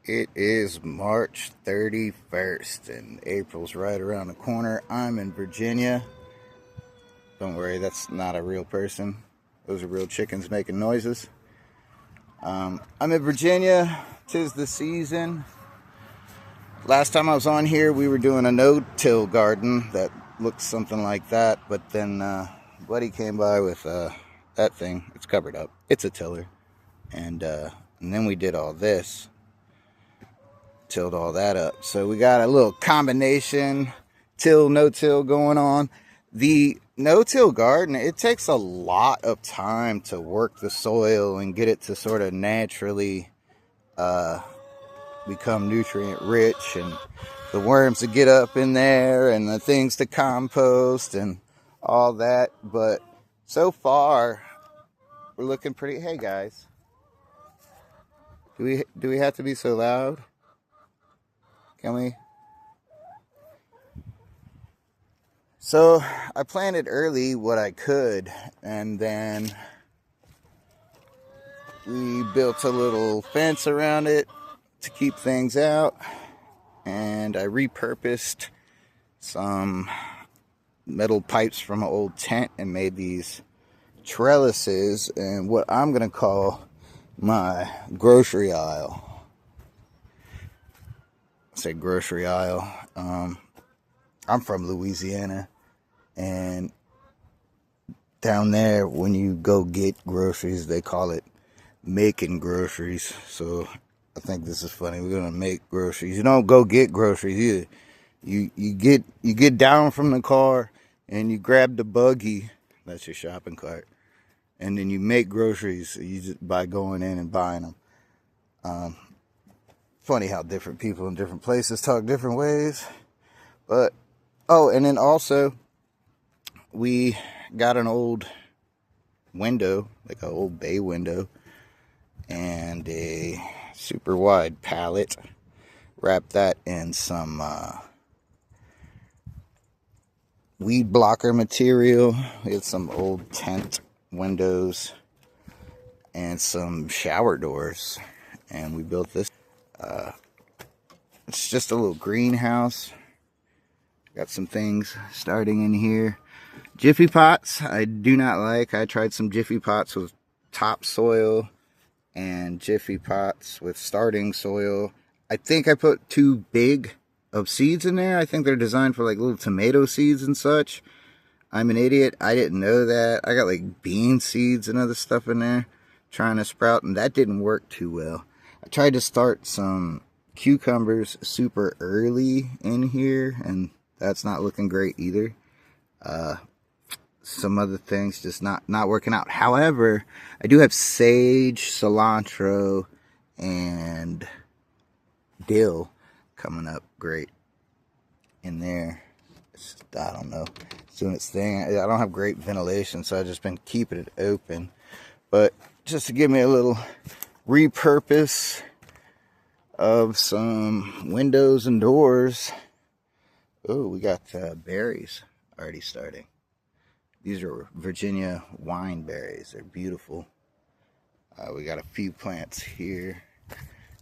It is March 31st and April's right around the corner. I'm in Virginia. Don't worry, that's not a real person. Those are real chickens making noises. I'm in Virginia. 'Tis the season. Last time I was on here, we were doing a no-till garden that looked something like that. But then Buddy came by with that thing. It's covered up. It's a tiller. And then we did all this. Tilled all that up. So we got a little combination till, no-till going on. The no-till garden, it takes a lot of time to work the soil and get it to sort of naturally become nutrient rich, and the worms to get up in there and the things to compost and all that. But so far we're looking pretty. Hey guys, do we have to be so loud? Can we? So I planted early what I could, and then we built a little fence around it to keep things out, and I repurposed some metal pipes from an old tent and made these trellises and what I'm gonna call my grocery aisle. Say grocery aisle. I'm from Louisiana, and down there when you go get groceries, they call it making groceries. So I think this is funny. We're gonna make groceries. You don't go get groceries. You get down from the car and you grab the buggy. That's your shopping cart, and then you make groceries. You just by going in and buying them. Funny how different people in different places talk different ways. But, oh, and then also, we got an old window, like an old bay window, and a super wide pallet. Wrapped that in some weed blocker material. We had some old tent windows and some shower doors, and we built this. It's just a little greenhouse. Got some things starting in here. Jiffy pots, I do not like. I tried some Jiffy pots with topsoil and Jiffy pots with starting soil. I think I put too big of seeds in there. I think they're designed for like little tomato seeds and such. I'm an idiot. I didn't know that. I got like bean seeds and other stuff in there trying to sprout, and that didn't work too well. I tried to start some cucumbers super early in here, and that's not looking great either. Some other things just not working out. However, I do have sage, cilantro, and dill coming up great in there. I don't know. It's doing its thing. I don't have great ventilation, so I've just been keeping it open. But just to give me a little repurpose of some windows and doors. Oh, we got berries already starting. These are Virginia wine berries. They're beautiful. We got a few plants here.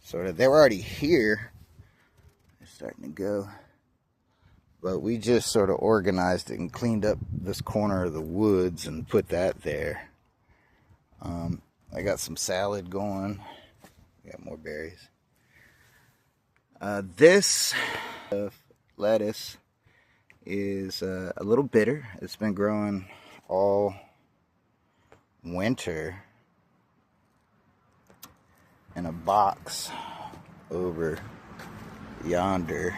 Sort of, they were already here. They're starting to go. But we just sort of organized it and cleaned up this corner of the woods and put that there. I got some salad going. Got more berries. This lettuce is a little bitter. It's been growing all winter in a box over yonder.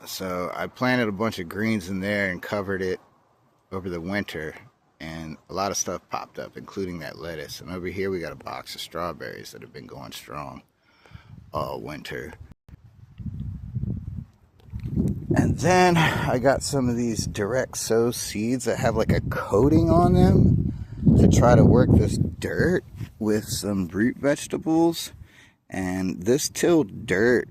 So I planted a bunch of greens in there and covered it over the winter, and a lot of stuff popped up, including that lettuce. And over here we got a box of strawberries that have been going strong all winter. And then I got some of these direct sow seeds that have like a coating on them to try to work this dirt with some root vegetables. And this tilled dirt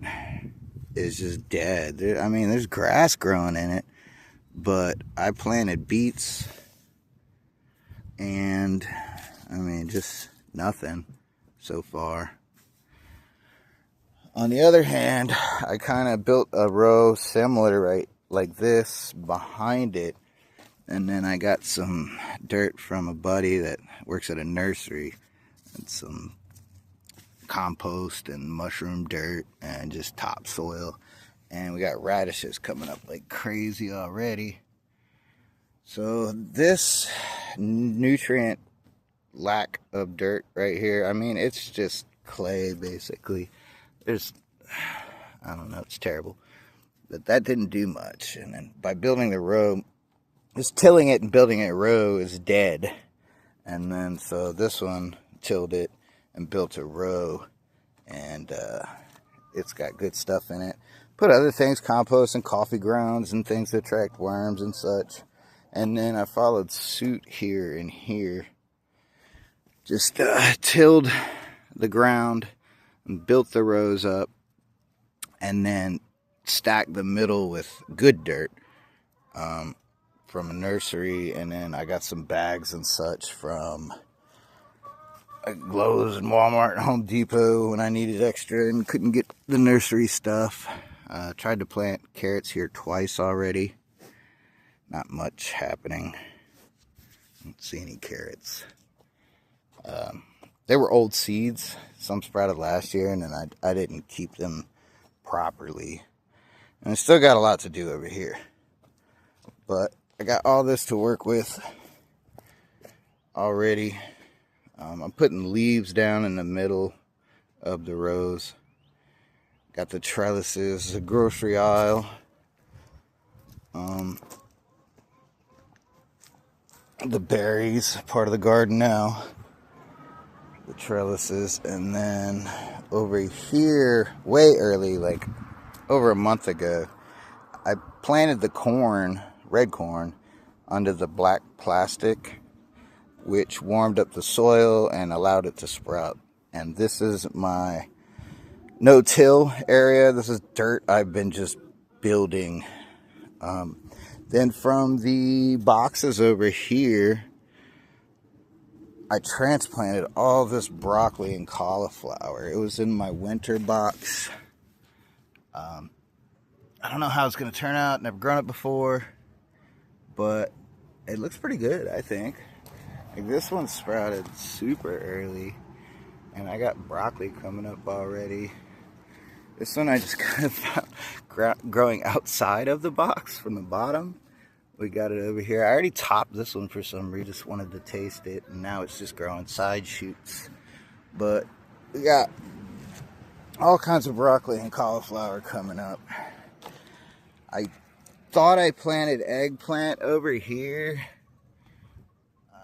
is just dead. I mean, there's grass growing in it, but I planted beets and I mean, just nothing. so far. On the other hand, I kind of built a row similar, right, like this behind it. And then I got some dirt from a buddy that works at a nursery, and some compost and mushroom dirt and just topsoil. And we got radishes coming up like crazy already. So this nutrient lack of dirt right here, I mean, it's just clay basically. I don't know, it's terrible. But that didn't do much. And then by building the row, just tilling it and building a row is dead. And then so this one tilled it and built a row, and it's got good stuff in it. Put other things, compost and coffee grounds and things that attract worms and such. And then I followed suit here and here. Just tilled the ground and built the rows up, and then stacked the middle with good dirt from a nursery. And then I got some bags and such from Lowe's and Walmart and Home Depot when I needed extra and couldn't get the nursery stuff. Tried to plant carrots here twice already. Not much happening. Don't see any carrots. They were old seeds. Some sprouted last year, and then I didn't keep them properly. And I still got a lot to do over here. But I got all this to work with already. I'm putting leaves down in the middle of the rows. Got the trellises, the grocery aisle. The berries, part of the garden now. The trellises. And then over here, way early, like over a month ago, I planted the corn, red corn, under the black plastic, which warmed up the soil and allowed it to sprout. And this is my no-till area. This is dirt I've been just building. Then from the boxes over here, I transplanted all this broccoli and cauliflower. It was in my winter box. I don't know how it's going to turn out. Never grown it before. But it looks pretty good, I think. Like, this one sprouted super early. And I got broccoli coming up already. This one I just kind of found growing outside of the box from the bottom. We got it over here. I already topped this one for some reason. Just wanted to taste it. And now it's just growing side shoots. But we got all kinds of broccoli and cauliflower coming up. I thought I planted eggplant over here.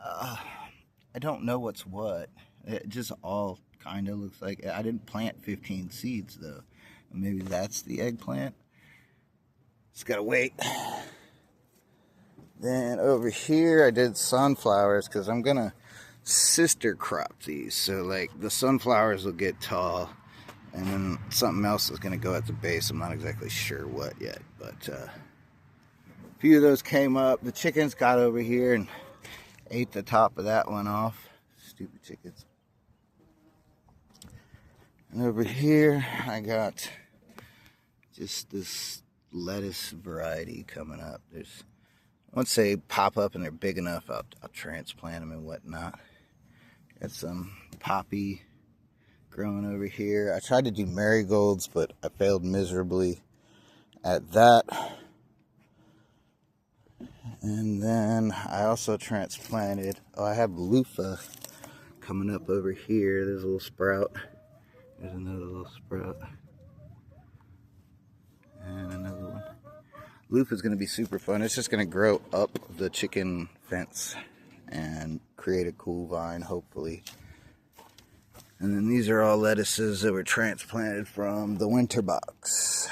I don't know what's what. It just all kind of looks like... I didn't plant 15 seeds, though. Maybe that's the eggplant. Just gotta wait. Then over here, I did sunflowers because I'm gonna sister crop these. So, like, the sunflowers will get tall, and then something else is gonna go at the base. I'm not exactly sure what yet, but a few of those came up. The chickens got over here and ate the top of that one off. Stupid chickens. And over here, I got just this lettuce variety coming up. There's, once they pop up and they're big enough, I'll transplant them and whatnot. Got some poppy growing over here. I tried to do marigolds, but I failed miserably at that. And then I also transplanted, I have loofah coming up over here. There's a little sprout. There's another little sprout. And another one. Loofah is going to be super fun. It's just going to grow up the chicken fence and create a cool vine, hopefully. And then these are all lettuces that were transplanted from the winter box.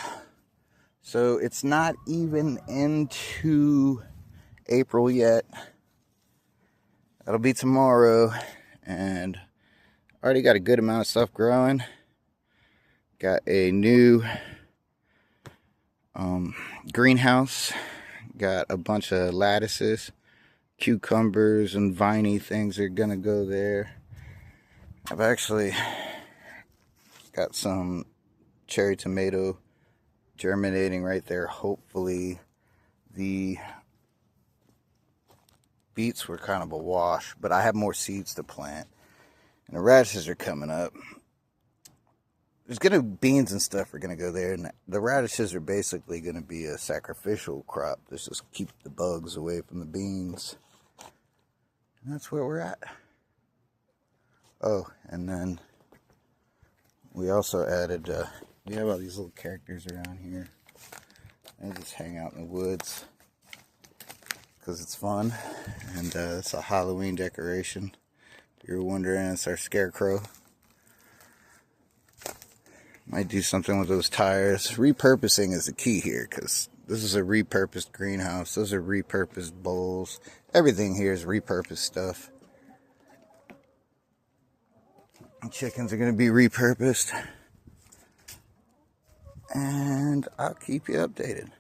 So it's not even into April yet. That'll be tomorrow. And already got a good amount of stuff growing. Got a new greenhouse. Got a bunch of lettuces, cucumbers, and viney things are gonna go there. I've actually got some cherry tomato germinating right there. Hopefully the beets were kind of a wash, but I have more seeds to plant. And the radishes are coming up. Beans and stuff are gonna go there, and the radishes are basically gonna be a sacrificial crop. This just keep the bugs away from the beans. And that's where we're at. Oh, and then we also added, we have all these little characters around here. They just hang out in the woods because it's fun. And it's a Halloween decoration. If you're wondering, it's our scarecrow. Might do something with those tires. Repurposing is the key here, because this is a repurposed greenhouse. Those are repurposed bowls. Everything here is repurposed stuff. And chickens are going to be repurposed. And I'll keep you updated.